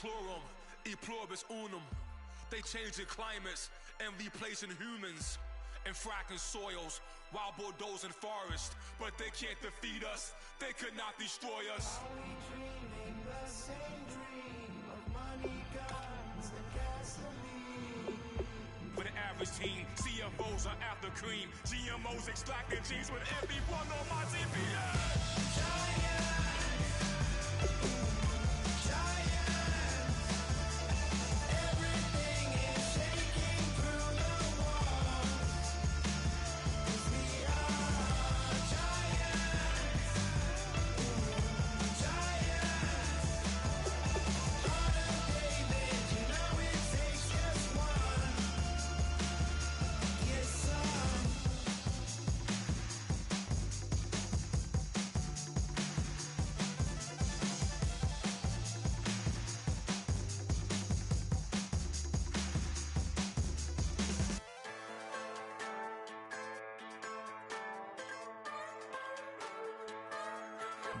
Declorum, e pluribus unum. They changing climates and replacing humans and fracking soils while bulldozing forests. But they can't defeat us, they could not destroy us. Are we dreaming the same dream of money, guns, and gasoline? For the average team, CFOs are after cream. GMOs extracting genes with everyone on my TPS.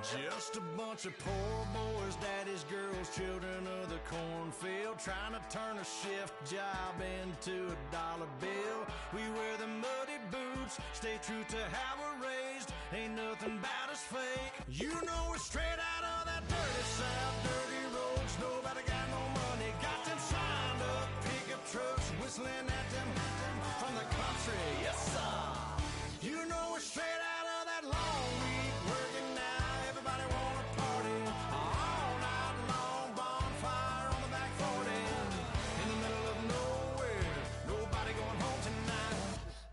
Just a bunch of poor boys, daddy's girls, children of the cornfield, trying to turn a shift job into a dollar bill. We wear the muddy boots, stay true to how we're raised. Ain't nothing about us fake. You know we're straight out of that dirty south, dirty roads. Nobody got no money, got them signed up pickup trucks, whistling at them from the country. Yes, sir. You know we're straight out of that long week working now. Everybody wanna party all night long, bonfire on the back 40 in the middle of nowhere. Nobody going home tonight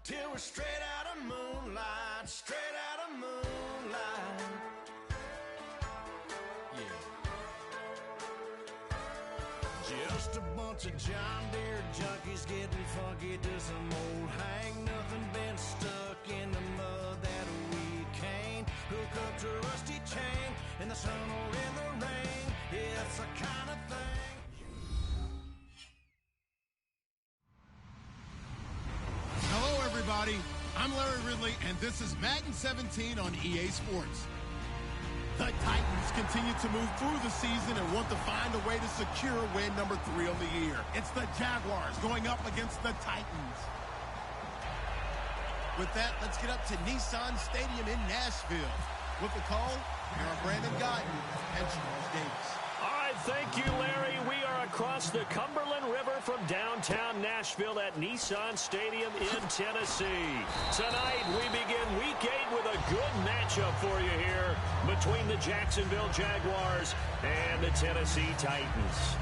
till we're straight out of moonlight, straight out of moonlight. Yeah. Just a bunch of John Deere junkies getting funky to some old hang. Nothing been stuck in the mud that we can't hook up to a rusty chain in the sun or in the rain. It's the kind of thing. Hello, everybody. I'm Larry Ridley, and this is Madden 17 on EA Sports. The Titans continue to move through the season and want to find a way to secure win number 3 on the year. It's the Jaguars going up against the Titans. With that, let's get up to Nissan Stadium in Nashville. With the call, here are Brandon Gotton and Charles Davis. All right, thank you, Larry. We are across the Cumberland River from downtown Nashville at Nissan Stadium in Tennessee. Tonight, we begin Week 8 with a good matchup for you here between the Jacksonville Jaguars and the Tennessee Titans.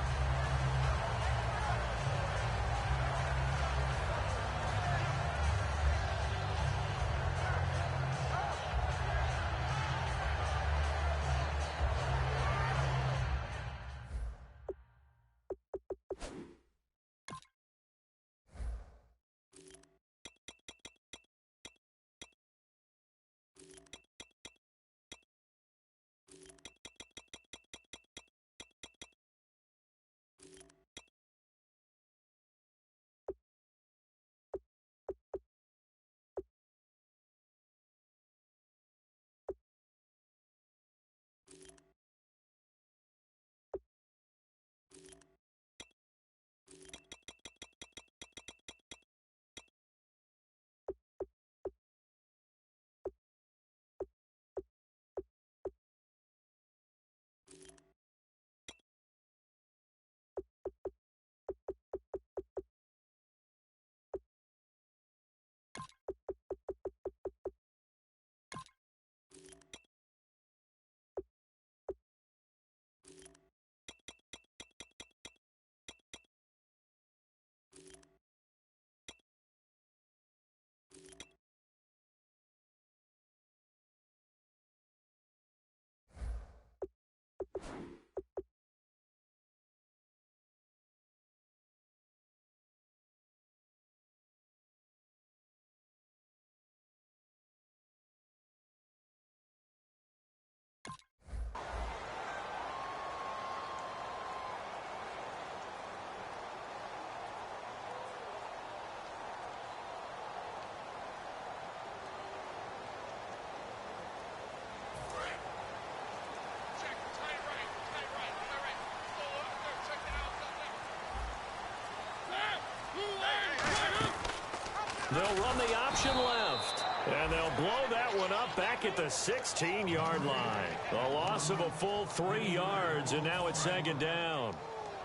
They'll run the option left. And they'll blow that one up back at the 16-yard line. A loss of a full 3 yards, and now it's second down.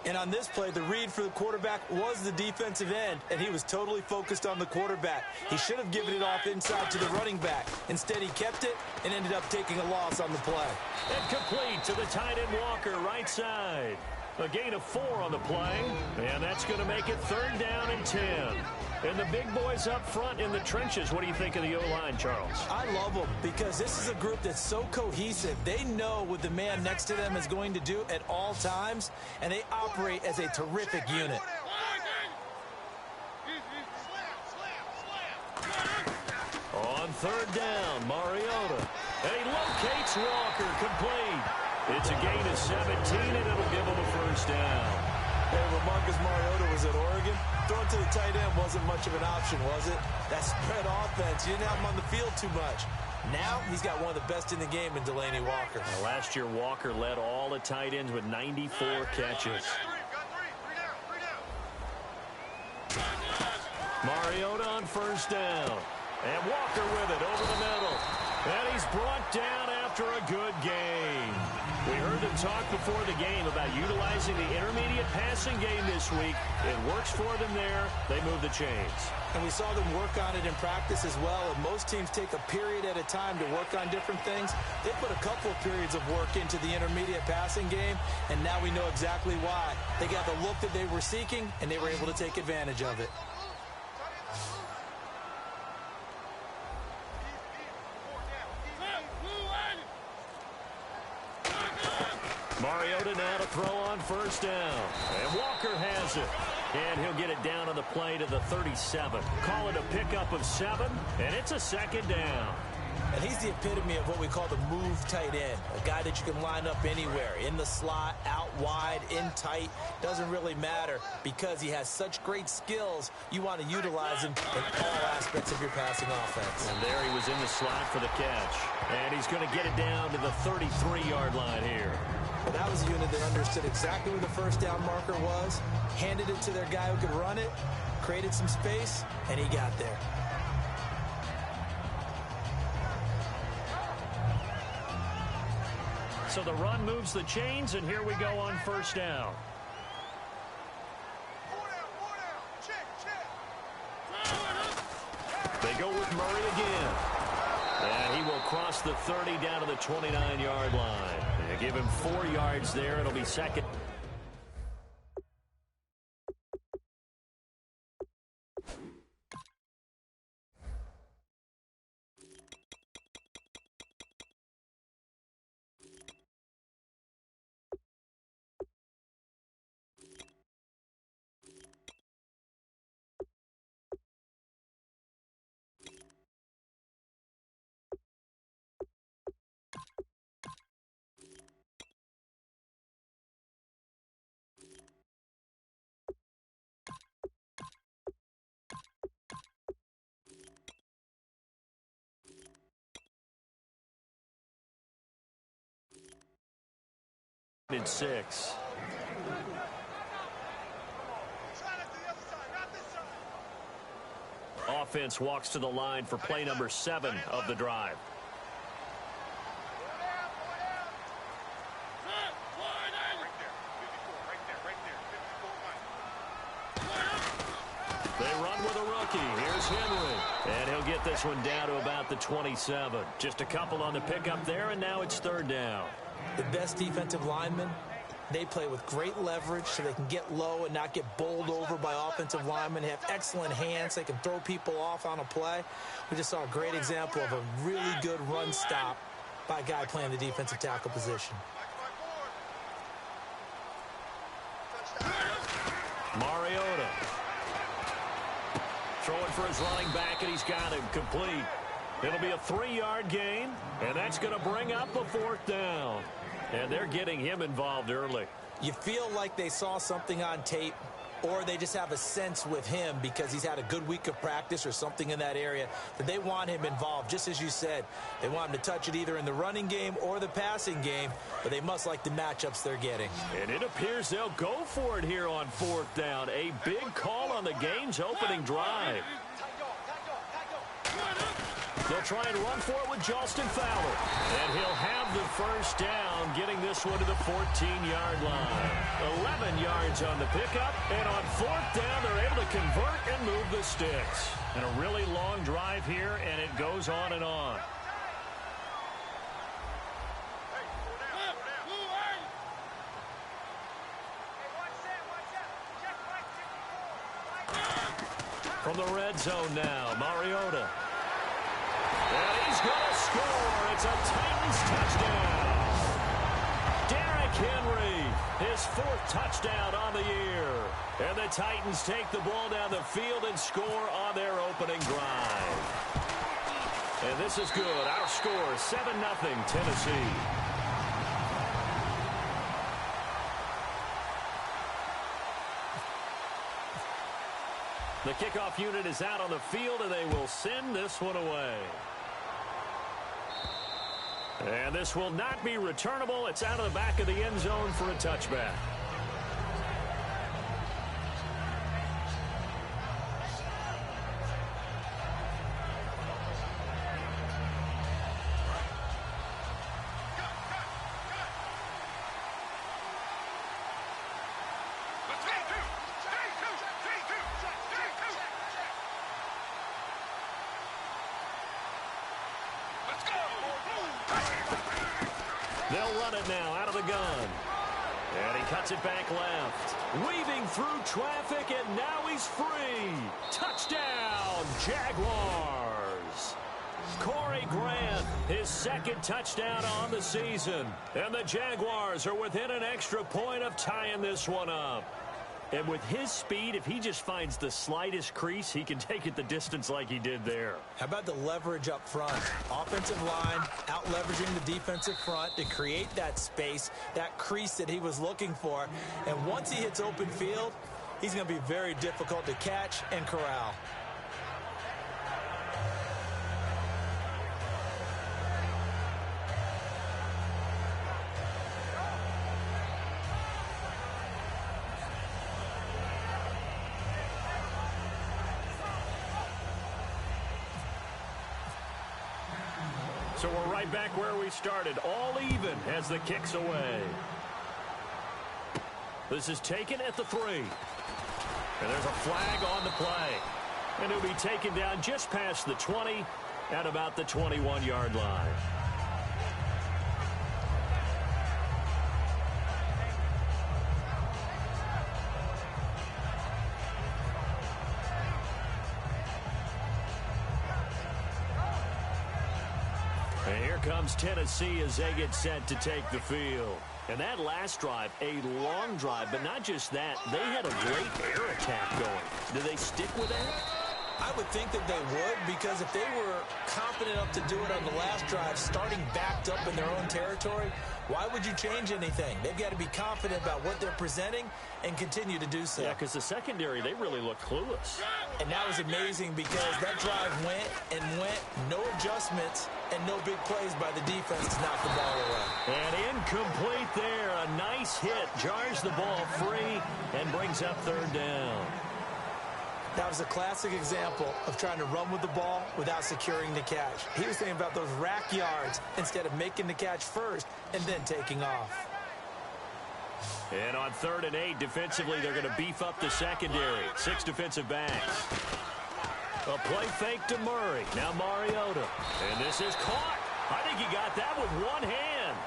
And on this play, the read for the quarterback was the defensive end, and he was totally focused on the quarterback. He should have given it off inside to the running back. Instead, he kept it and ended up taking a loss on the play. And complete to the tight end Walker, right side. A gain of 4 on the play, and that's going to make it 3rd down and 10. And the big boys up front in the trenches. What do you think of the O-line, Charles? I love them because this is a group that's so cohesive. They know what the man next to them is going to do at all times, and they operate as a terrific unit. On 3rd down, Mariota. And he locates Walker, complete. It's a gain of 17, and it'll give him a 1st down. Hey, when Marcus Mariota was at Oregon, throwing to the tight end wasn't much of an option, was it? That spread offense, you didn't have him on the field too much. Now he's got one of the best in the game in Delaney Walker. Now, last year, Walker led all the tight ends with 94 catches. Mariota on 1st down. And Walker with it over the middle. And he's brought down after a good game. We heard them talk before the game about utilizing the intermediate passing game this week. It works for them there. They move the chains. And we saw them work on it in practice as well. And most teams take a period at a time to work on different things. They put a couple of periods of work into the intermediate passing game, and now we know exactly why. They got the look that they were seeking, and they were able to take advantage of it. Mariota now to throw on 1st down. And Walker has it. And he'll get it down on the play to the 37. Call it a pickup of 7, and it's a 2nd down. And he's the epitome of what we call the move tight end. A guy that you can line up anywhere. In the slot, out wide, in tight. Doesn't really matter because he has such great skills. You want to utilize him in all aspects of your passing offense. And there he was in the slot for the catch. And he's going to get it down to the 33-yard line here. But that was a unit that understood exactly where the 1st down marker was, handed it to their guy who could run it, created some space, and he got there. So the run moves the chains, and here we go on 1st down. They go with Murray again. And he will cross the 30 down to the 29-yard line. They give him 4 yards there. It'll be 2nd. In 6. Offense walks to the line for play number 7 of the drive. They run with a rookie. Here's Henry. And he'll get this one down to about the 27. Just a couple on the pickup there, and now it's 3rd down. The best defensive linemen, they play with great leverage so they can get low and not get bowled over by offensive linemen. They have excellent hands. They can throw people off on a play. We just saw a great example of a really good run stop by a guy playing the defensive tackle position. Mariota. Throwing for his running back, and he's got him complete. It'll be a 3-yard gain, and that's going to bring up a 4th down. And they're getting him involved early. You feel like they saw something on tape, or they just have a sense with him because he's had a good week of practice or something in that area that they want him involved. Just as you said, they want him to touch it either in the running game or the passing game, but they must like the matchups they're getting. And it appears they'll go for it here on 4th down. A big call on the game's opening drive. They'll try and run for it with Jalston Fowler. And he'll have the first down, getting this one to the 14-yard line. 11 yards on the pickup, and on fourth down, they're able to convert and move the sticks. And a really long drive here, and it goes on and on. From the red zone now, Mariota. And he's going to score. It's a Titans touchdown. Derrick Henry, his fourth touchdown on the year. And the Titans take the ball down the field and score on their opening drive. And this is good. Our score, 7-0 Tennessee. The kickoff unit is out on the field, and they will send this one away. And this will not be returnable. It's out of the back of the end zone for a touchback. They'll run it now out of the gun. And he cuts it back left. Weaving through traffic, and now he's free. Touchdown, Jaguars. Corey Grant, his second touchdown on the season. And the Jaguars are within an extra point of tying this one up. And with his speed, if he just finds the slightest crease, he can take it the distance like he did there. How about the leverage up front? Offensive line out-leveraging the defensive front to create that space, that crease that he was looking for. And once he hits open field, he's going to be very difficult to catch and corral. So we're right back where we started, all even as the kick's away. This is taken at the 3. And there's a flag on the play. And it'll be taken down just past the 20 at about the 21-yard line. And here comes Tennessee as they get set to take the field. And that last drive, a long drive, but not just that. They had a great air attack going. Do they stick with that? I would think that they would, because if they were confident enough to do it on the last drive, starting backed up in their own territory, why would you change anything? They've got to be confident about what they're presenting and continue to do so. Yeah, because the secondary, they really looked clueless. And that was amazing because that drive went and went, no adjustments, and no big plays by the defense to knock the ball away. And incomplete there. A nice hit. Jars the ball free and brings up third down. That was a classic example of trying to run with the ball without securing the catch. He was thinking about those rack yards instead of making the catch first and then taking off. And on 3rd and 8, defensively, they're going to beef up the secondary. 6 defensive backs. A play fake to Murray. Now Mariota. And this is caught. I think he got that with one hand.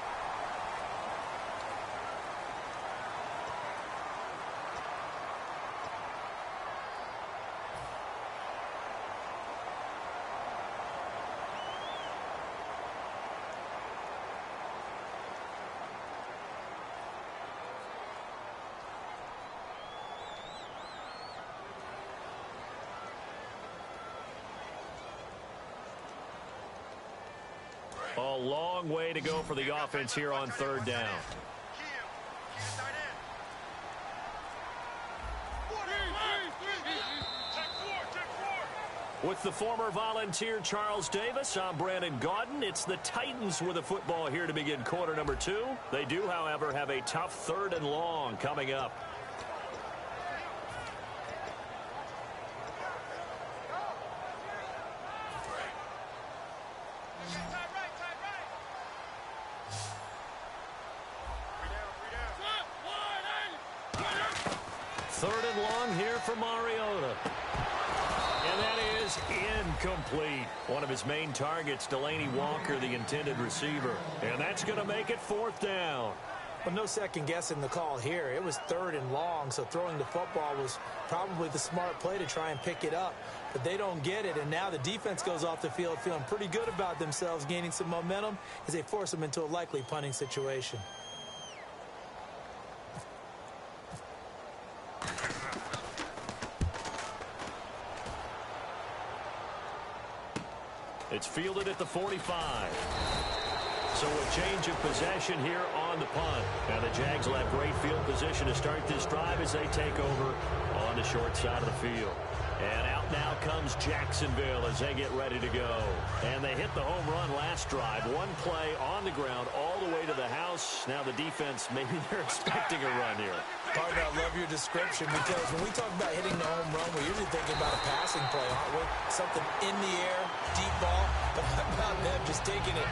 A long way to go for the offense here on 3rd down. With the former Volunteer Charles Davis, I'm Brandon Gaudin. It's the Titans with the football here to begin quarter number 2. They do, however, have a tough 3rd and long coming up. here for Mariota. And that is incomplete. One of his main targets, Delaney Walker, the intended receiver. And that's going to make it 4th down. Well, no second guessing the call here. It was 3rd and long, so throwing the football was probably the smart play to try and pick it up. But they don't get it, and now the defense goes off the field feeling pretty good about themselves, gaining some momentum as they force them into a likely punting situation. It's fielded at the 45. So a change of possession here on the punt. Now the Jags will have great field position to start this drive as they take over on the short side of the field. And out now comes Jacksonville as they get ready to go. And they hit the home run last drive. One play on the ground all the way to the house. Now the defense, maybe they're expecting a run here. Partner, I love your description because when we talk about hitting the home run, we're usually thinking about a passing play, aren't we? Something in the air, deep ball. But how about them just taking it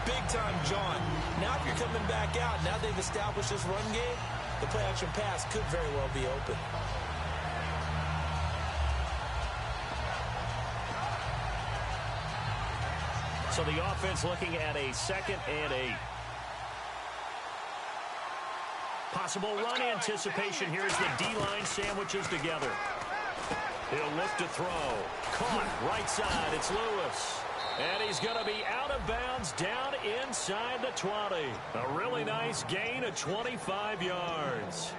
big time, John? Now if you're coming back out, now they've established this run game, the play-action pass could very well be open. So the offense looking at a 2nd and 8. Possible run anticipation here as the D-line sandwiches together. He'll look to throw. Caught right side. It's Lewis. And he's going to be out of bounds down inside the 20. A really nice gain of 25 yards.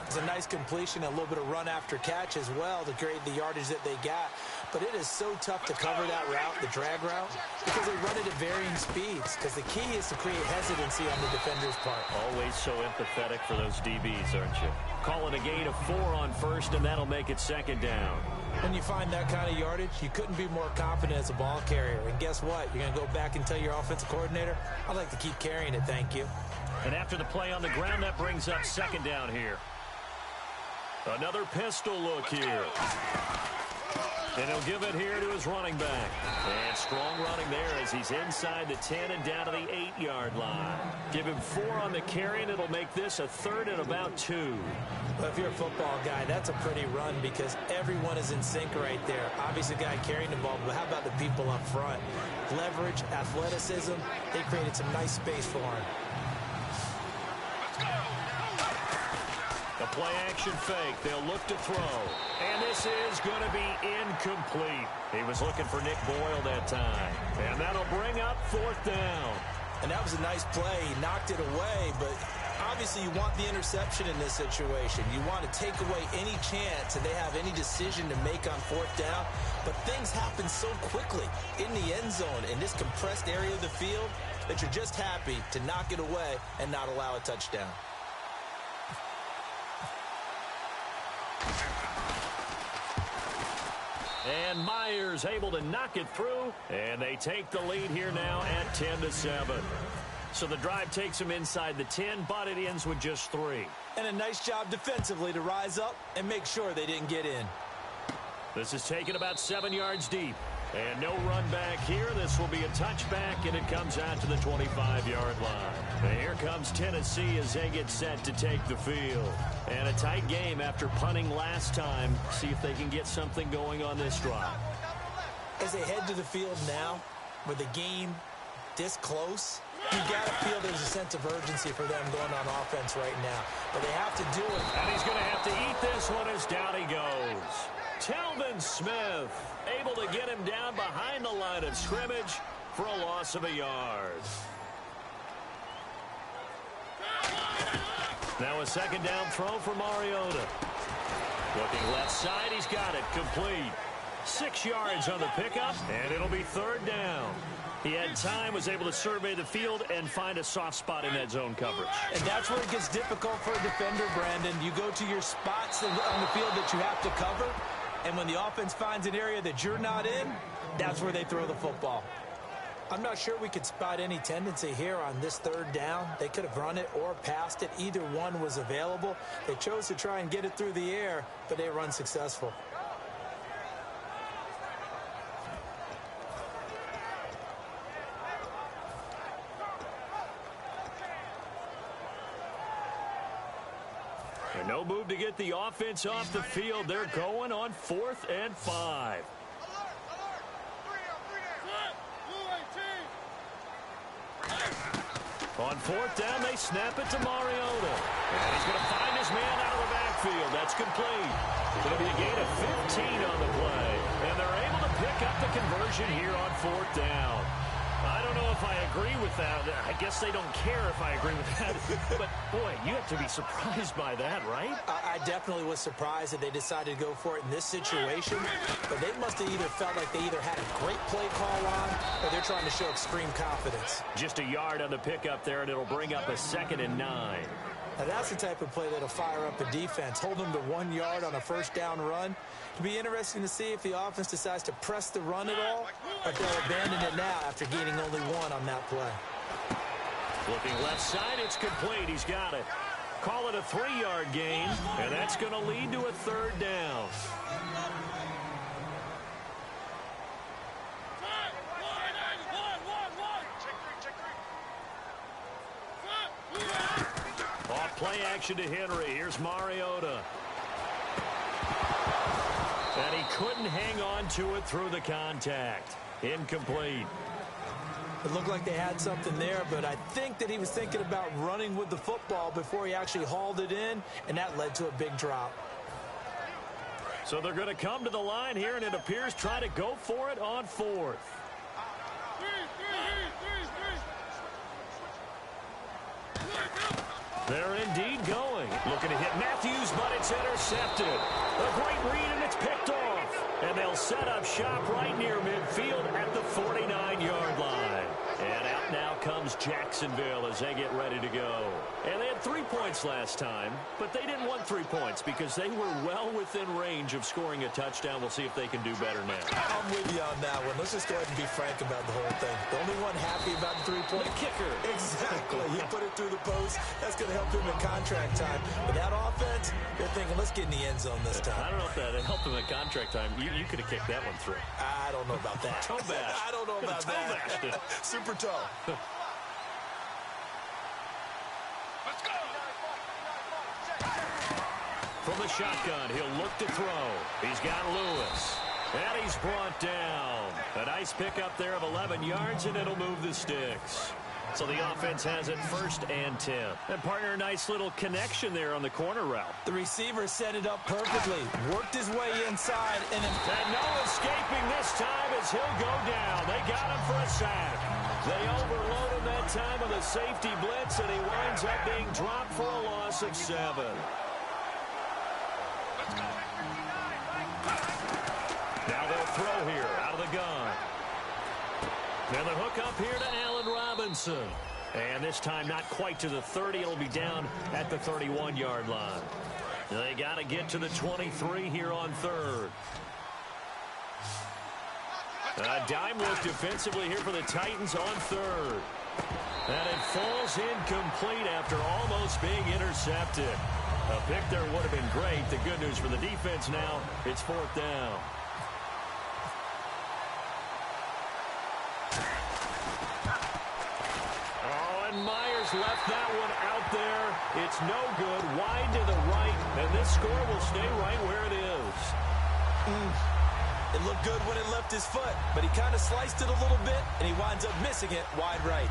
It's a nice completion, a little bit of run after catch as well to create the yardage that they got. But it is so tough to cover that route, the drag route, because they run it at varying speeds. Because the key is to create hesitancy on the defender's part. Always so empathetic for those DBs, aren't you? Calling a gain of 4 on 1st, and that'll make it 2nd down. When you find that kind of yardage, you couldn't be more confident as a ball carrier. And guess what? You're going to go back and tell your offensive coordinator, I'd like to keep carrying it, thank you. And after the play on the ground, that brings up 2nd down here. Another pistol look here. And he'll give it here to his running back. And strong running there as he's inside the 10 and down to the 8-yard line. Give him 4 on the carry, and it'll make this a 3rd and about 2. Well, if you're a football guy, that's a pretty run because everyone is in sync right there. Obviously, the guy carrying the ball, but how about the people up front? Leverage, athleticism, they created some nice space for him. The play-action fake. They'll look to throw. And this is going to be incomplete. He was looking for Nick Boyle that time. And that'll bring up 4th down. And that was a nice play. He knocked it away, but obviously you want the interception in this situation. You want to take away any chance that they have any decision to make on 4th down. But things happen so quickly in the end zone in this compressed area of the field that you're just happy to knock it away and not allow a touchdown. And Myers able to knock it through, and they take the lead here now at 10-7. So the drive takes them inside the 10, but it ends with just 3. And a nice job defensively to rise up and make sure they didn't get in. This is taken about 7 yards deep. And no run back here. This will be a touchback, and it comes out to the 25-yard line. And here comes Tennessee as they get set to take the field. And a tight game after punting last time. See if they can get something going on this drive. As they head to the field now, with the game this close, you got to feel there's a sense of urgency for them going on offense right now. But they have to do it. And he's going to have to eat this one as down he goes. Telvin Smith able to get him down behind the line of scrimmage for a loss of a yard. Now a 2nd down throw for Mariota. Looking left side, he's got it complete. 6 yards on the pickup, and it'll be 3rd down. He had time, was able to survey the field and find a soft spot in that zone coverage. And that's where it gets difficult for a defender, Brandon. You go to your spots on the field that you have to cover, and when the offense finds an area that you're not in, that's where they throw the football. I'm not sure we could spot any tendency here on this 3rd down. They could have run it or passed it. Either one was available. They chose to try and get it through the air, but they run successful. And no No move to get the offense off the field. They're going on 4th and 5. On 4th down, they snap it to Mariota. And he's going to find his man out of the backfield. That's complete. It's going to be a gain of 15 on the play. And they're able to pick up the conversion here on 4th down. I don't know if I agree with that. I guess they don't care if I agree with that. But, boy, you have to be surprised by that, right? I definitely was surprised that they decided to go for it in this situation. But they must have either felt like they either had a great play call on or they're trying to show extreme confidence. Just a yard on the pickup there, and it'll bring up a 2nd and 9. Now, that's the type of play that'll fire up a defense. Hold them to 1 yard on a 1st down run. It'll be interesting to see if the offense decides to press the run at all, or if they'll abandon it now after gaining only 1 on that play. Looking left side, it's complete. He's got it. Call it a 3-yard gain, and that's going to lead to a 3rd down. Off play action to Henry. Here's Mariota. And he couldn't hang on to it through the contact. Incomplete. It looked like they had something there, but I think that he was thinking about running with the football before he actually hauled it in, and that led to a big drop. So they're going to come to the line here, and it appears try to go for it on 4th. They're indeed going. Looking to hit Matthews, but it's intercepted. A great read, and it's picked off. And they'll set up shop right near midfield at the 49-yard line. And out now comes Jacksonville as they get ready to go. And they had 3 points last time, but they didn't want 3 points because they were well within range of scoring a touchdown. We'll see if they can do better now. I'm with you on that one. Let's just go ahead and be frank about the whole thing. The only one happy about the 3-point kicker. Exactly. He put it through the post. That's going to help him in contract time. But that offense, they're thinking, let's get in the end zone this time. I don't know if that helped him in contract time. You could have kicked that one through. I don't know about that. Toe bash. I don't know about that. Super toe. Let's go. From the shotgun, he'll look to throw. He's got Lewis. And he's brought down. A nice pickup there of 11 yards, and it'll move the sticks. So the offense has it 1st and 10. And partner, a nice little connection there on the corner route. The receiver set it up perfectly. Worked his way inside. And no escaping this time as he'll go down. They got him for a sack. They overload him that time with a safety blitz, and he winds up being dropped for a loss of 7. Now they'll throw here out of the gun. Now the hook up here to Allen Robinson. And this time not quite to the 30. It'll be down at the 31-yard line. They got to get to the 23 here on 3rd. A dime look defensively here for the Titans on 3rd. And it falls incomplete after almost being intercepted. A pick there would have been great. The good news for the defense now, it's 4th down. Myers left that one out there. It's no good. Wide to the right, and this score will stay right where it is. It looked good when it left his foot, but he kind of sliced it a little bit, and he winds up missing it wide right.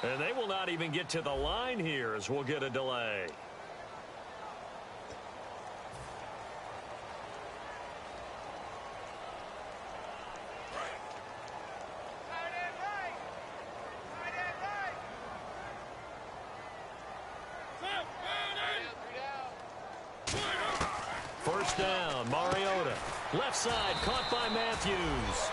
And they will not even get to the line here as we'll get a delay. First down, Mariota. Left side, caught by Matthews.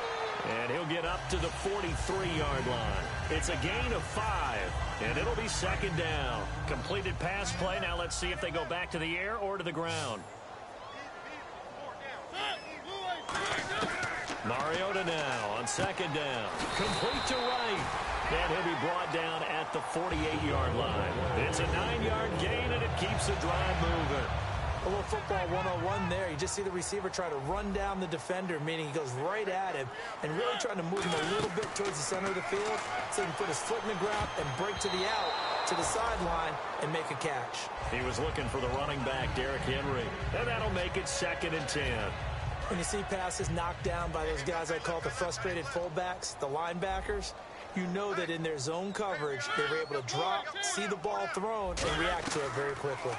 And he'll get up to the 43-yard line. It's a gain of 5, and it'll be second down. Completed pass play. Now let's see if they go back to the air or to the ground. Mariota now on second down. Complete to right. And he'll be brought down at the 48-yard line. It's a 9-yard gain, and it keeps the drive moving. A little football 101 there. You just see the receiver try to run down the defender, meaning he goes right at him and really trying to move him a little bit towards the center of the field so he can put his foot in the ground and break to the out, to the sideline, and make a catch. He was looking for the running back, Derrick Henry, and that'll make it 2nd and 10. When you see passes knocked down by those guys I call the frustrated fullbacks, the linebackers, you know that in their zone coverage, they were able to drop, see the ball thrown, and react to it very quickly.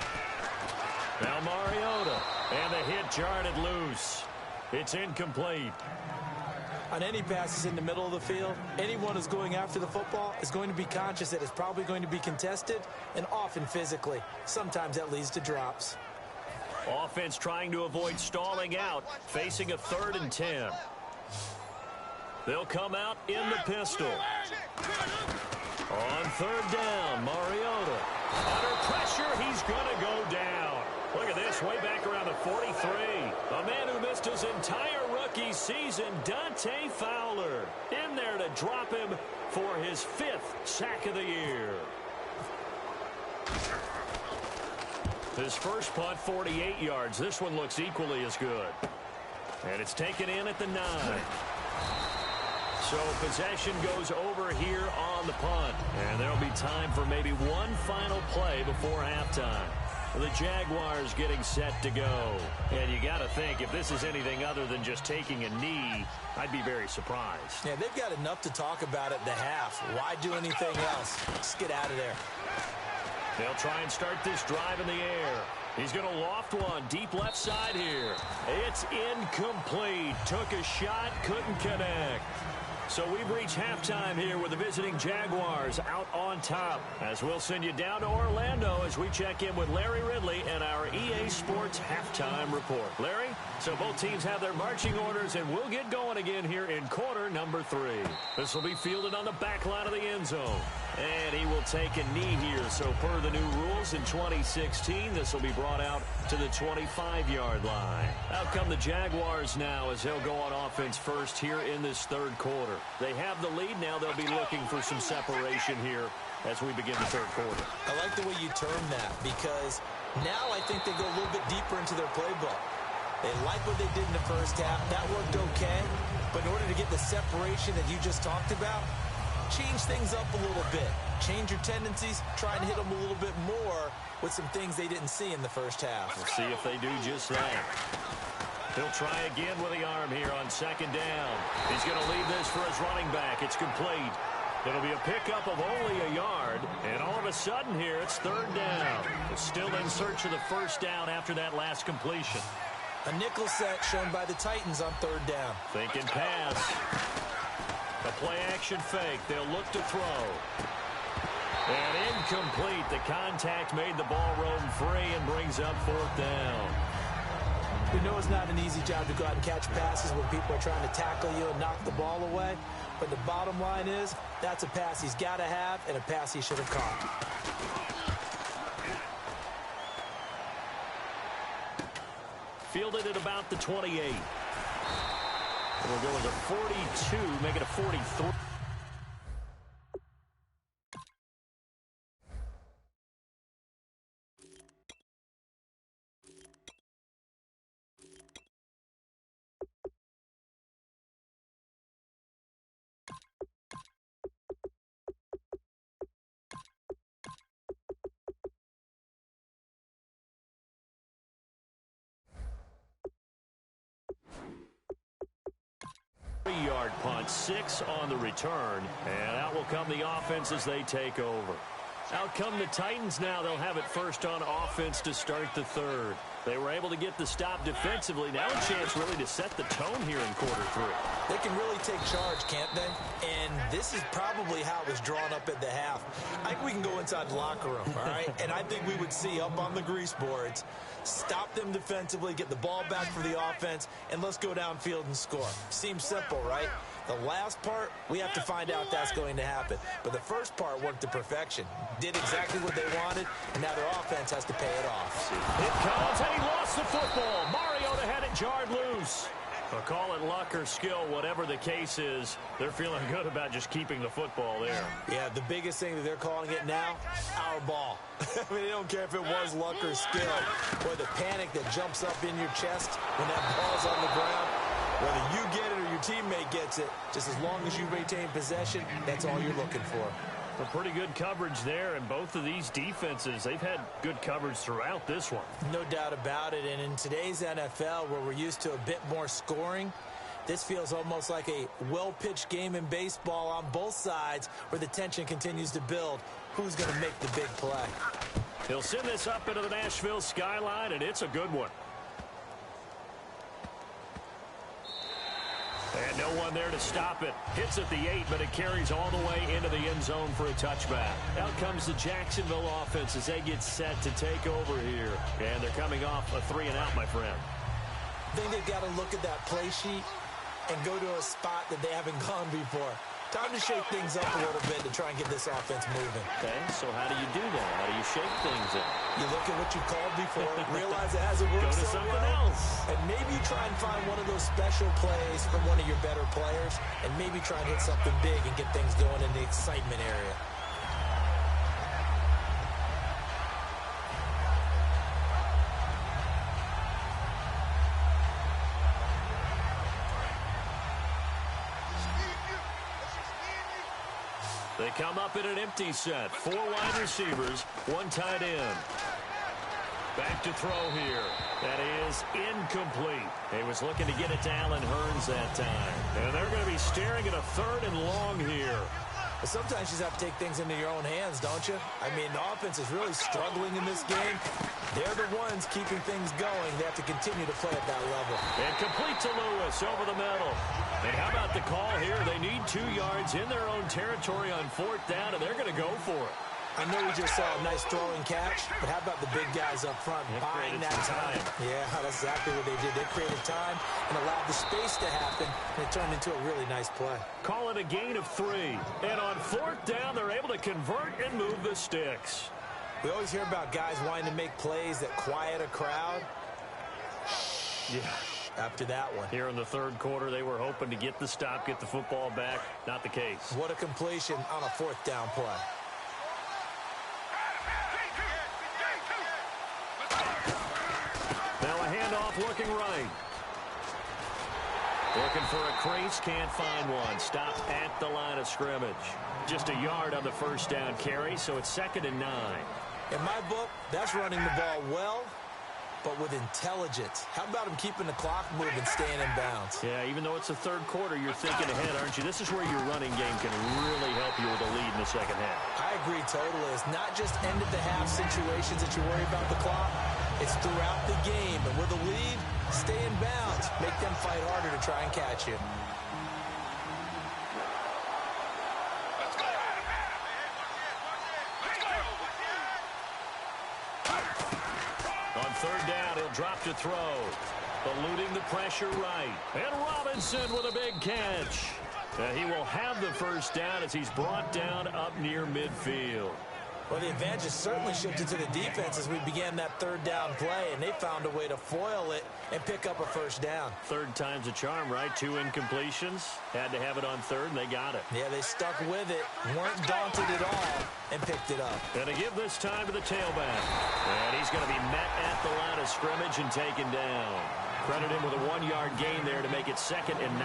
Now Mariota, and the hit jarred loose. It's incomplete. On any passes in the middle of the field, anyone who's going after the football is going to be conscious that it's probably going to be contested, and often physically. Sometimes that leads to drops. Offense trying to avoid stalling out, facing a 3rd and 10. They'll come out in the pistol. On 3rd down, Mariota. Under pressure, he's going to go down. Look at this, way back around the 43. A man who missed his entire rookie season, Dante Fowler, in there to drop him for his 5th sack of the year. His first punt, 48 yards. This one looks equally as good. And it's taken in at the 9. So possession goes over here on the punt. And there'll be time for maybe one final play before halftime. The Jaguars getting set to go. And you got to think, if this is anything other than just taking a knee, I'd be very surprised. Yeah, they've got enough to talk about at the half. Why do anything else? Just get out of there. They'll try and start this drive in the air. He's going to loft one deep left side here. It's incomplete. Took a shot, couldn't connect. So we've reached halftime here with the visiting Jaguars out on top. As we'll send you down to Orlando as we check in with Larry Ridley and our EA Sports Halftime Report. Larry, so both teams have their marching orders, and we'll get going again here in quarter number 3. This will be fielded on the back line of the end zone. And he will take a knee here. So per the new rules in 2016, this will be brought out to the 25-yard line. Out come the Jaguars now as they'll go on offense first here in this 3rd quarter. They have the lead. Now they'll be looking for some separation here as we begin the 3rd quarter. I like the way you term that because now I think they go a little bit deeper into their playbook. They like what they did in the first half. That worked okay. But in order to get the separation that you just talked about, change things up a little bit. Change your tendencies. Try and hit them a little bit more with some things they didn't see in the first half. We'll see if they do just that. He'll try again with the arm here on 2nd down. He's going to leave this for his running back. It's complete. It'll be a pickup of only a yard. And all of a sudden here, it's 3rd down. It's still in search of the 1st down after that last completion. A nickel set shown by the Titans on 3rd down. Thinking pass. A play-action fake. They'll look to throw. And incomplete. The contact made the ball roam free and brings up 4th down. We know it's not an easy job to go out and catch passes when people are trying to tackle you and knock the ball away. But the bottom line is, that's a pass he's got to have and a pass he should have caught. Fielded at about the 28. We'll go with a 42, make it a 43. 30-yard punt, 6 on the return. And out will come the offense as they take over. Out come the Titans now. They'll have it first on offense to start the third. They were able to get the stop defensively. Now a chance really to set the tone here in quarter 3. They can really take charge, can't they? And this is probably how it was drawn up at the half. I think we can go inside the locker room, all right? And I think we would see up on the grease boards, stop them defensively, get the ball back for the offense, and let's go downfield and score. Seems simple, right? The last part, we have to find out that's going to happen. But the first part worked to perfection. Did exactly what they wanted, and now their offense has to pay it off. It comes, and he lost the football. Mariota had it jarred loose. But call it luck or skill, whatever the case is, they're feeling good about just keeping the football there. Yeah, the biggest thing that they're calling it now, our ball. I mean, they don't care if it was luck or skill, or the panic that jumps up in your chest when that ball's on the ground. Whether you get it or your teammate gets it, just as long as you retain possession, that's all you're looking for. A pretty good coverage there, and both of these defenses, they've had good coverage throughout this one. No doubt about it, and in today's NFL, where we're used to a bit more scoring, this feels almost like a well-pitched game in baseball on both sides where the tension continues to build. Who's going to make the big play? He'll send this up into the Nashville skyline, and it's a good one. And no one there to stop it. Hits at the 8, but it carries all the way into the end zone for a touchback. Out comes the Jacksonville offense as they get set to take over here. And they're coming off a 3-and-out, my friend. I think they've got to look at that play sheet and go to a spot that they haven't gone before. Time to shake things up a little bit to try and get this offense moving. Okay, so how do you do that? How do you shake things up? You look at what you called before, realize it hasn't worked Go to so something well, else. and maybe try and find one of those special plays from one of your better players, and maybe try and hit something big and get things going in the excitement area. They come up in an empty set. 4 wide receivers, 1 tight end. Back to throw here. That is incomplete. He was looking to get it to Allen Hurns that time. And they're going to be staring at a 3rd and long here. But sometimes you just have to take things into your own hands, don't you? I mean, the offense is really struggling in this game. They're the ones keeping things going. They have to continue to play at that level. And complete to Lewis over the middle. And how about the call here? They need 2 yards in their own territory on 4th down, and they're going to go for it. I know we just saw a nice throwing catch, but how about the big guys up front buying that time? Yeah, that's exactly what they did. They created time and allowed the space to happen, and it turned into a really nice play. Call it a gain of 3. And on 4th down, they're able to convert and move the sticks. We always hear about guys wanting to make plays that quiet a crowd. Yeah. After that one. Here in the 3rd quarter, they were hoping to get the stop, get the football back. Not the case. What a completion on a 4th down play. Now a handoff looking right. Looking for a crease, can't find one. Stop at the line of scrimmage. Just a yard on the 1st down carry, so it's 2nd and 9. In my book, that's running the ball well, but with intelligence. How about him keeping the clock moving, staying in bounds? Yeah, even though it's the 3rd quarter, you're thinking ahead, aren't you? This is where your running game can really help you with a lead in the 2nd half. I agree totally. It's not just end-of-the-half situations that you worry about the clock. It's throughout the game. And with a lead, stay in bounds. Make them fight harder to try and catch you. On 3rd down, he'll drop to throw. Eluding the pressure right. And Robinson with a big catch. He will have the 1st down as he's brought down up near midfield. Well, the advantage has certainly shifted to the defense as we began that 3rd down play, and they found a way to foil it and pick up a 1st down. 3rd time's a charm, right? 2 incompletions. Had to have it on 3rd, and they got it. Yeah, they stuck with it, weren't daunted at all, and picked it up. And to give this time to the tailback. And he's going to be met at the line of scrimmage and taken down. Credit him with a 1-yard gain there to make it 2nd and 9.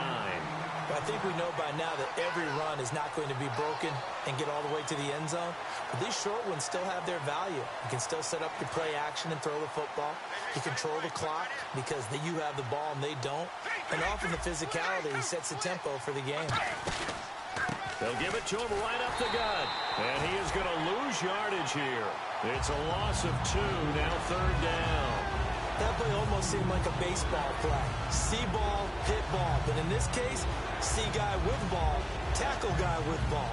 I think we know by now that every run is not going to be broken and get all the way to the end zone. But these short ones still have their value. You can still set up your play action and throw the football. You control the clock because you have the ball and they don't. And often the physicality sets the tempo for the game. They'll give it to him right up the gut. And he is going to lose yardage here. It's a loss of 2, now 3rd down. That play almost seemed like a baseball play. See ball, hit ball. But in this case, see guy with ball, tackle guy with ball.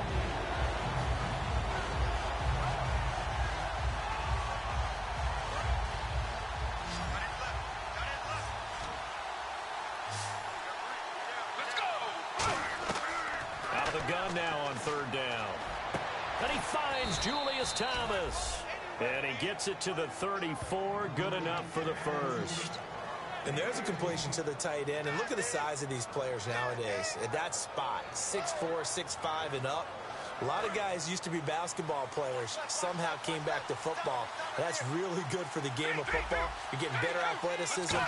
Out of the gun now on 3rd down. And he finds Julius Thomas. And he gets it to the 34. Good enough for the first. And there's a completion to the tight end. And look at the size of these players nowadays. At that spot, 6'4", 6'5", and up. A lot of guys used to be basketball players. Somehow came back to football. That's really good for the game of football. You're getting better athleticism,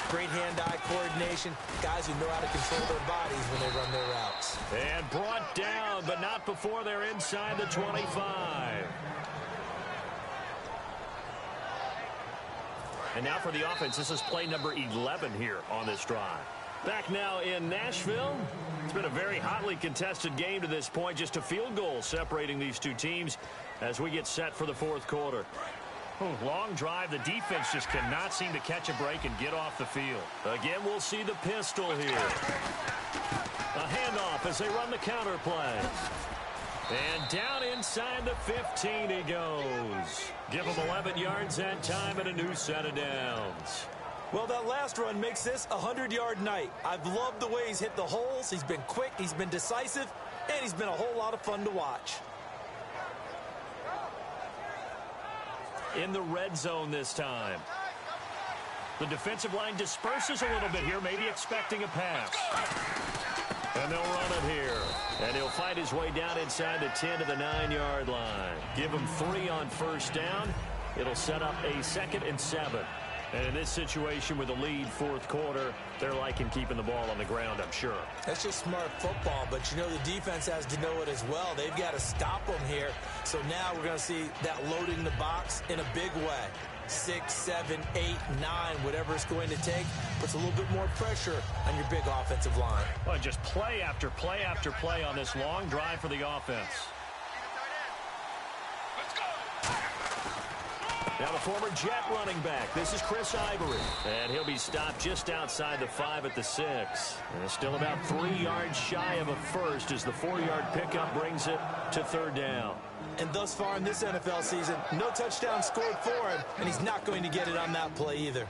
great hand-eye coordination, guys who know how to control their bodies when they run their routes. And brought down, but not before they're inside the 25. And now for the offense, this is play number 11 here on this drive. Back now in Nashville. It's been a very hotly contested game to this point. Just a field goal separating these two teams as we get set for the 4th quarter. Long drive. The defense just cannot seem to catch a break and get off the field. Again, we'll see the pistol here. A handoff as they run the counter play. And down inside the 15 he goes. Give him 11 yards that time and a new set of downs. Well, that last run makes this a 100-yard night. I've loved the way he's hit the holes. He's been quick, he's been decisive, and he's been a whole lot of fun to watch. In the red zone this time. The defensive line disperses a little bit here, maybe expecting a pass. And they'll run it here. And he'll fight his way down inside the 10 to the 9-yard line. Give him 3 on 1st down. It'll set up a 2nd and 7. And in this situation with the lead 4th quarter, they're liking keeping the ball on the ground, I'm sure. That's just smart football, but you know the defense has to know it as well. They've got to stop them here. So now we're going to see that loading the box in a big way. 6, 7, 8, 9, whatever it's going to take, puts a little bit more pressure on your big offensive line. Well, just play after play after play on this long drive for the offense. Now the former Jet running back. This is Chris Ivory. And he'll be stopped just outside the 5 at the 6. And still about 3 yards shy of a first as the 4-yard pickup brings it to 3rd down. And thus far in this NFL season, no touchdown scored for him, and he's not going to get it on that play either.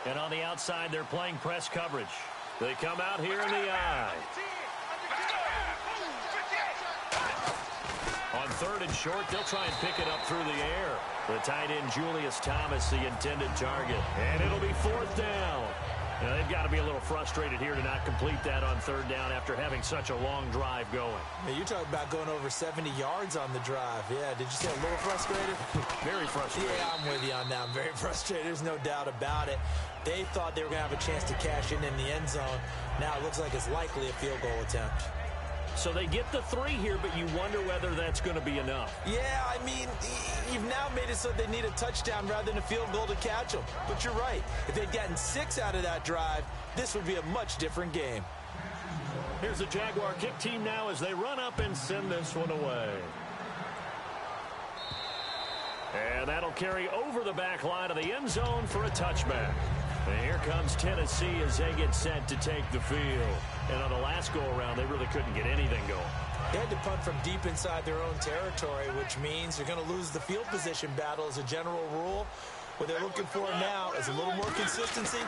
And on the outside, they're playing press coverage. They come out here in the eye. On 3rd and short, they'll try and pick it up through the air. The tight end, Julius Thomas, the intended target. And it'll be 4th down. Now, they've got to be a little frustrated here to not complete that on 3rd down after having such a long drive going. Now, you're talking about going over 70 yards on the drive. Yeah, did you say a little frustrated? Very frustrated. Yeah, I'm with you on that. I'm very frustrated. There's no doubt about it. They thought they were going to have a chance to cash in the end zone. Now it looks like it's likely a field goal attempt. So they get the 3 here, but you wonder whether that's going to be enough. Yeah, I mean, you've now made it so they need a touchdown rather than a field goal to catch them. But you're right. If they'd gotten 6 out of that drive, this would be a much different game. Here's the Jaguar kick team now as they run up and send this one away. And that'll carry over the back line of the end zone for a touchback. And here comes Tennessee as they get set to take the field. And on the last go-around, they really couldn't get anything going. They had to punt from deep inside their own territory, which means they're going to lose the field position battle as a general rule. What they're looking for now is a little more consistency,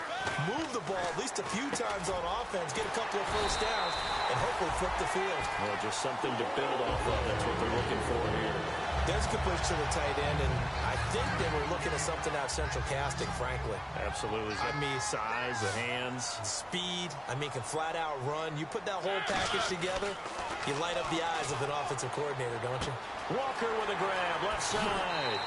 move the ball at least a few times on offense, get a couple of first downs, and hopefully flip the field. Well, just something to build off of. That's what they're looking for here. There's a completion to the tight end, and I think they were looking at something out of central casting, frankly. Absolutely. I mean, size, the hands. Speed, I mean, can flat out run. You put that whole package together, you light up the eyes of an offensive coordinator, don't you? Walker with a grab, left side.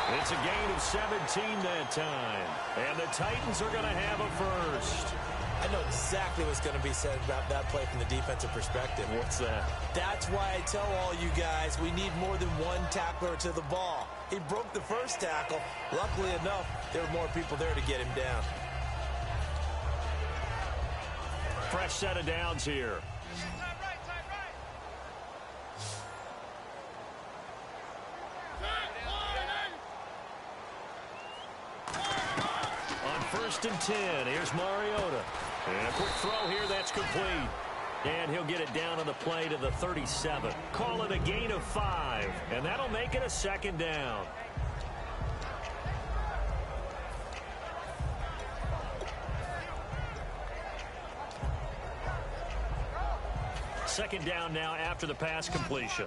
It's a gain of 17 that time. And the Titans are going to have a first. I know exactly what's going to be said about that play from the defensive perspective. What's that? That's why I tell all you guys we need more than one tackler to the ball. He broke the first tackle. Luckily enough, there were more people there to get him down. Fresh set of downs here. On 1st and 10, here's Mariota. And a quick throw here, that's complete. And he'll get it down on the play to the 37. Call it a gain of 5, and that'll make it a 2nd down. Second down now after the pass completion.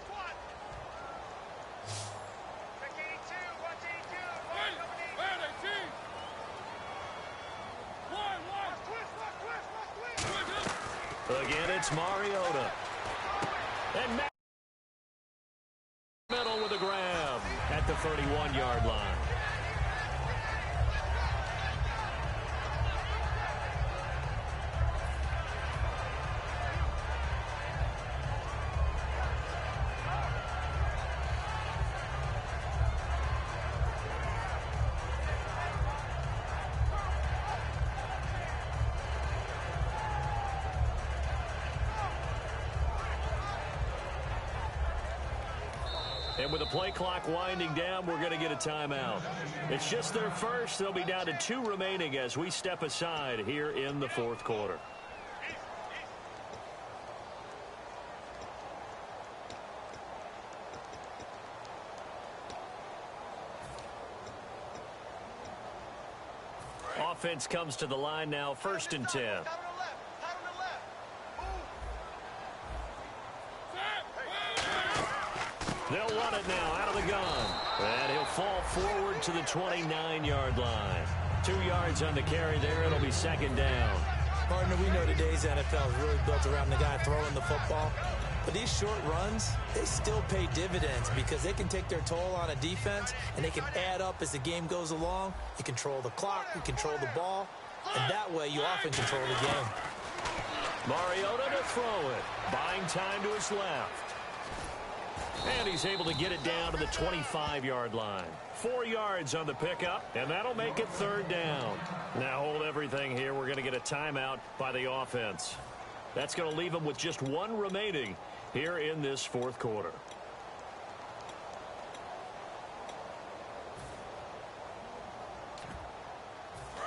Again, it's Mariota. And middle with a grab at the 31-yard line. And with the play clock winding down, we're going to get a timeout. It's just their first. They'll be down to 2 remaining as we step aside here in the 4th quarter. Offense comes to the line now, 1st and 10. They'll run it now out of the gun. And he'll fall forward to the 29-yard line. 2 yards on the carry there. It'll be 2nd down. Partner, we know today's NFL is really built around the guy throwing the football. But these short runs, they still pay dividends because they can take their toll on a defense and they can add up as the game goes along. You control the clock, you control the ball, and that way you often control the game. Mariota to throw it. Buying time to his left. And he's able to get it down to the 25-yard line. 4 yards on the pickup, and that'll make it 3rd down. Now hold everything here. We're going to get a timeout by the offense. That's going to leave them with just 1 remaining here in this 4th quarter.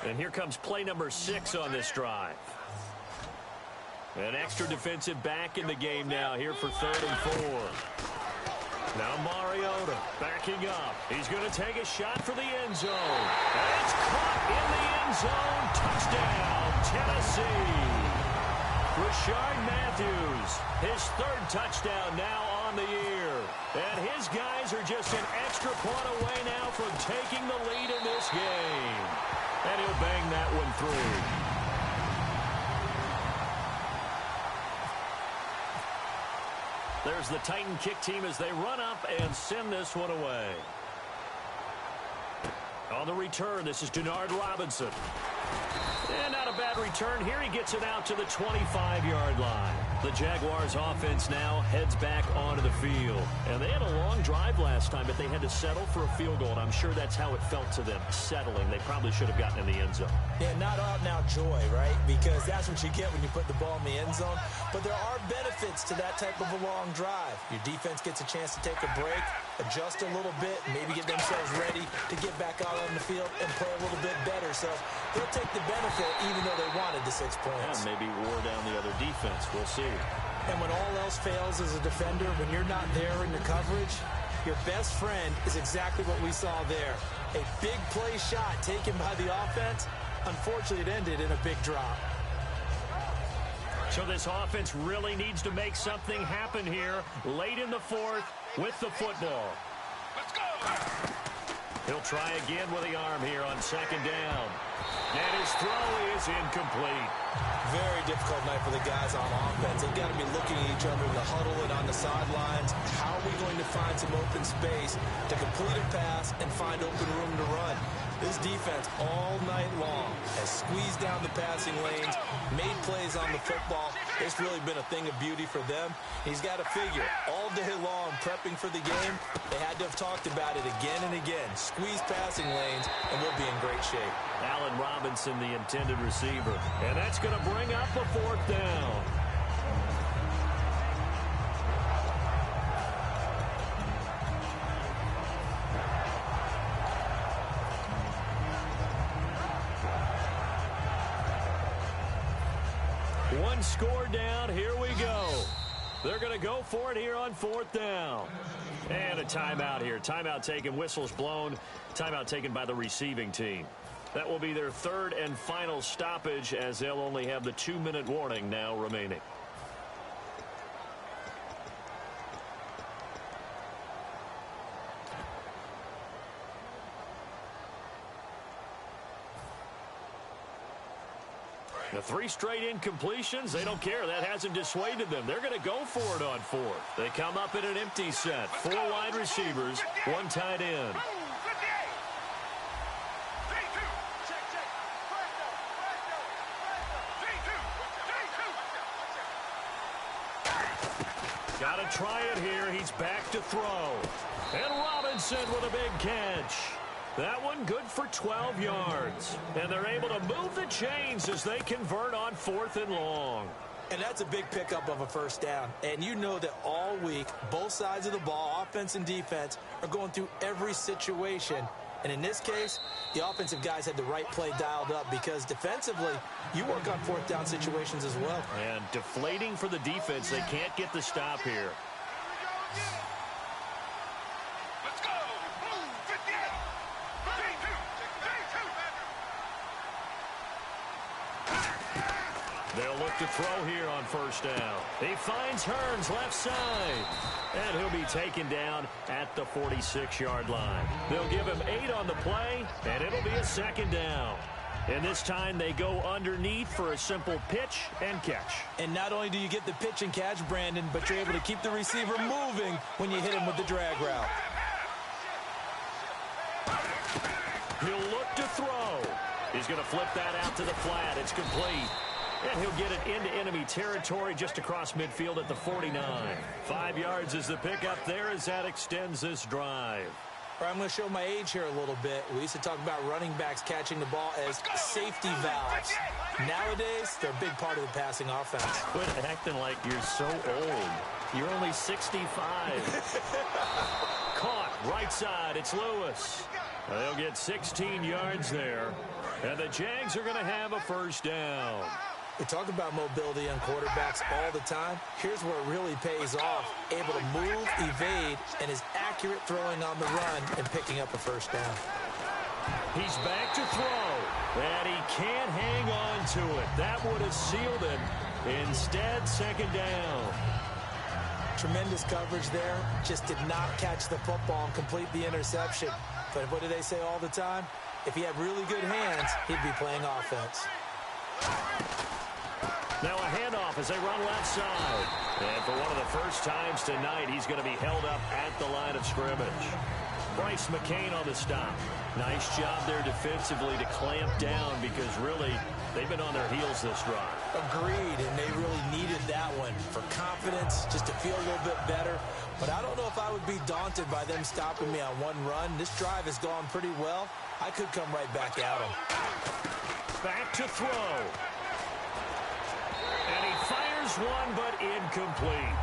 And here comes play number 6 on this drive. An extra defensive back in the game now here for 3rd and 4. Now Mariota backing up. He's going to take a shot for the end zone. And it's caught in the end zone. Touchdown, Tennessee. Rashard Matthews, his 3rd touchdown now on the year. And his guys are just an extra point away now from taking the lead in this game. And he'll bang that one through. There's the Titan kick team as they run up and send this one away. On the return, this is Denard Robinson. And not a bad return here. He gets it out to the 25-yard line. The Jaguars offense now heads back onto the field. And they had a long drive last time, but they had to settle for a field goal. And I'm sure that's how it felt to them, settling. They probably should have gotten in the end zone. Yeah, not out-and-out joy, right? Because that's what you get when you put the ball in the end zone. But there are benefits to that type of a long drive. Your defense gets a chance to take a break, adjust a little bit, maybe get themselves ready to get back out on the field and play a little bit better. So they'll take the benefit even though they wanted the 6 points. Yeah, maybe wore down the other defense. We'll see. And when all else fails as a defender, when you're not there in the coverage, your best friend is exactly what we saw there. A big play shot taken by the offense. Unfortunately, it ended in a big drop. So this offense really needs to make something happen here late in the 4th with the football. Let's go! He'll try again with the arm here on second down. And his throw is incomplete. Very difficult night for the guys on offense. They've got to be looking at each other in the huddle and on the sidelines. How are we going to find some open space to complete a pass and find open room to run? This defense all night long has squeezed down the passing lanes, made plays on the football. It's really been a thing of beauty for them. He's got to figure all day long prepping for the game. They had to have talked about it again and again. Squeeze passing lanes, and we'll be in great shape. Allen Robinson, the intended receiver. And that's going to bring up a fourth down. One score down. Here we go. They're going to go for it here on fourth down. And a timeout here. Timeout taken, whistles blown. Timeout taken by the receiving team. That will be their third and final stoppage, as they'll only have the 2-minute warning now remaining. The 3 straight incompletions, they don't care. That hasn't dissuaded them. They're going to go for it on fourth. They come up in an empty set. 4 wide receivers, 1 tight end. Got to try it here. He's back to throw. And Robinson with a big catch. That one good for 12 yards. And they're able to move the chains as they convert on 4th and long. And that's a big pickup of a first down. And you know that all week, both sides of the ball, offense and defense, are going through every situation. And in this case, the offensive guys had the right play dialed up because defensively, you work on 4th down situations as well. And deflating for the defense. They can't get the stop here. They'll look to throw here on first down. He finds Hearns left side. And he'll be taken down at the 46-yard line. They'll give him 8 on the play, and it'll be a second down. And this time they go underneath for a simple pitch and catch. And not only do you get the pitch and catch, Brandon, but you're able to keep the receiver moving when you hit him with the drag route. He'll look to throw. He's going to flip that out to the flat. It's complete. And he'll get it into enemy territory just across midfield at the 49. 5 yards is the pickup there as that extends this drive. All right, I'm going to show my age here a little bit. We used to talk about running backs catching the ball as safety valves. Nowadays, they're a big part of the passing offense. Quit acting like you're so old. You're only 65. Caught right side. It's Lewis. They'll get 16 yards there. And the Jags are going to have a first down. We talk about mobility on quarterbacks all the time. Here's where it really pays off. Able to move, evade, and is accurate throwing on the run and picking up a first down. He's back to throw. And he can't hang on to it. That would have sealed it. Instead, second down. Tremendous coverage there. Just did not catch the football and complete the interception. But what do they say all the time? If he had really good hands, he'd be playing offense. Now a handoff as they run left side. And for one of the first times tonight, he's going to be held up at the line of scrimmage. Bryce McCain on the stop. Nice job there defensively to clamp down because really they've been on their heels this drive. Agreed, and they really needed that one for confidence, just to feel a little bit better. But I don't know if I would be daunted by them stopping me on one run. This drive has gone pretty well. I could come right back at him. Back to throw. And he fires one, but incomplete.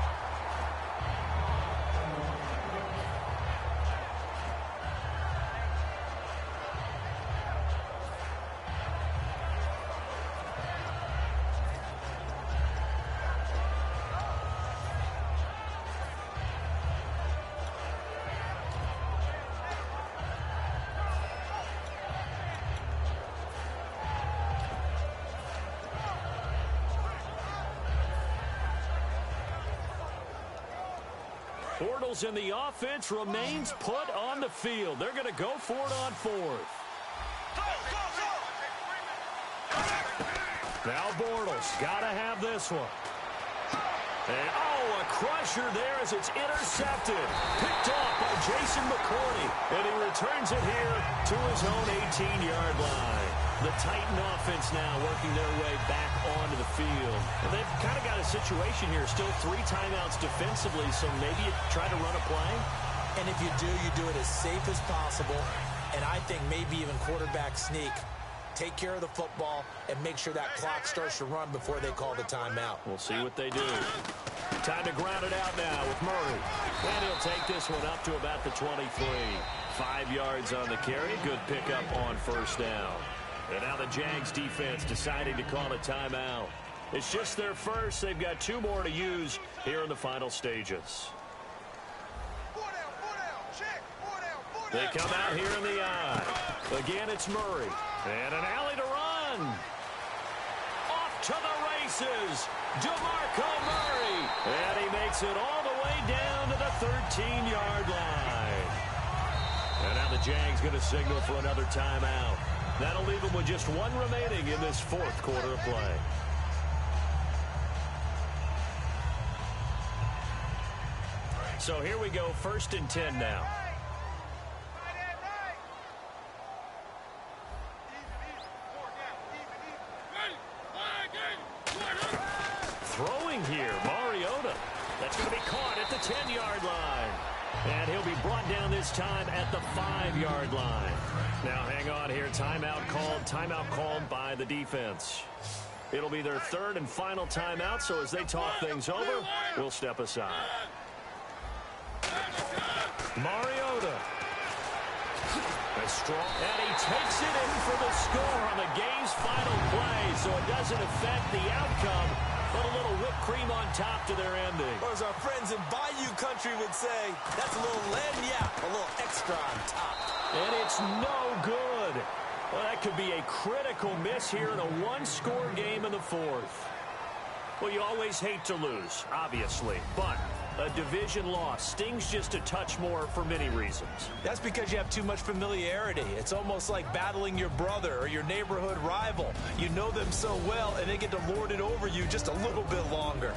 Bortles in the offense remains put on the field. They're going to go for it on fourth. Now Bortles got to have this one. And, a crusher there as it's intercepted. Picked off by Jason McCourty. And he returns it here to his own 18-yard line. The Titan offense now working their way back onto the field. And they've kind of got a situation here. Still 3 timeouts defensively, so maybe you try to run a play. And if you do it as safe as possible. And I think maybe even quarterback sneak. Take care of the football and make sure that clock starts to run before they call the timeout. We'll see what they do. Time to ground it out now with Murray. And he'll take this one up to about the 23. 5 yards on the carry. Good pickup on first down. And now the Jags defense deciding to call a timeout. It's just their first. They've got 2 more to use here in the final stages. They come out here in the eye. Again, it's Murray. And an alley to run. Off to the races. DeMarco Murray. And he makes it all the way down to the 13-yard line. And now the Jags going to signal for another timeout. That'll leave them with just 1 remaining in this 4th quarter of play. So here we go, 1st and 10 now. Throwing here, Mariota. That's going to be caught at the 10-yard line. And he'll be brought down this time at the 5-yard line. Now hang on here, timeout called by the defense. It'll be their 3rd and final timeout, so as they talk things over, we'll step aside. Mariota. And he takes it in for the score on the game's final play, so it doesn't affect the outcome, but a little whipped cream on top to their ending. Or as our friends in Bayou Country would say, that's a little lagniappe, a little extra on top. And it's no good. Well, that could be a critical miss here in a 1-score game in the 4th. Well, you always hate to lose, obviously, but a division loss stings just a touch more for many reasons. That's because you have too much familiarity. It's almost like battling your brother or your neighborhood rival. You know them so well, and they get to lord it over you just a little bit longer.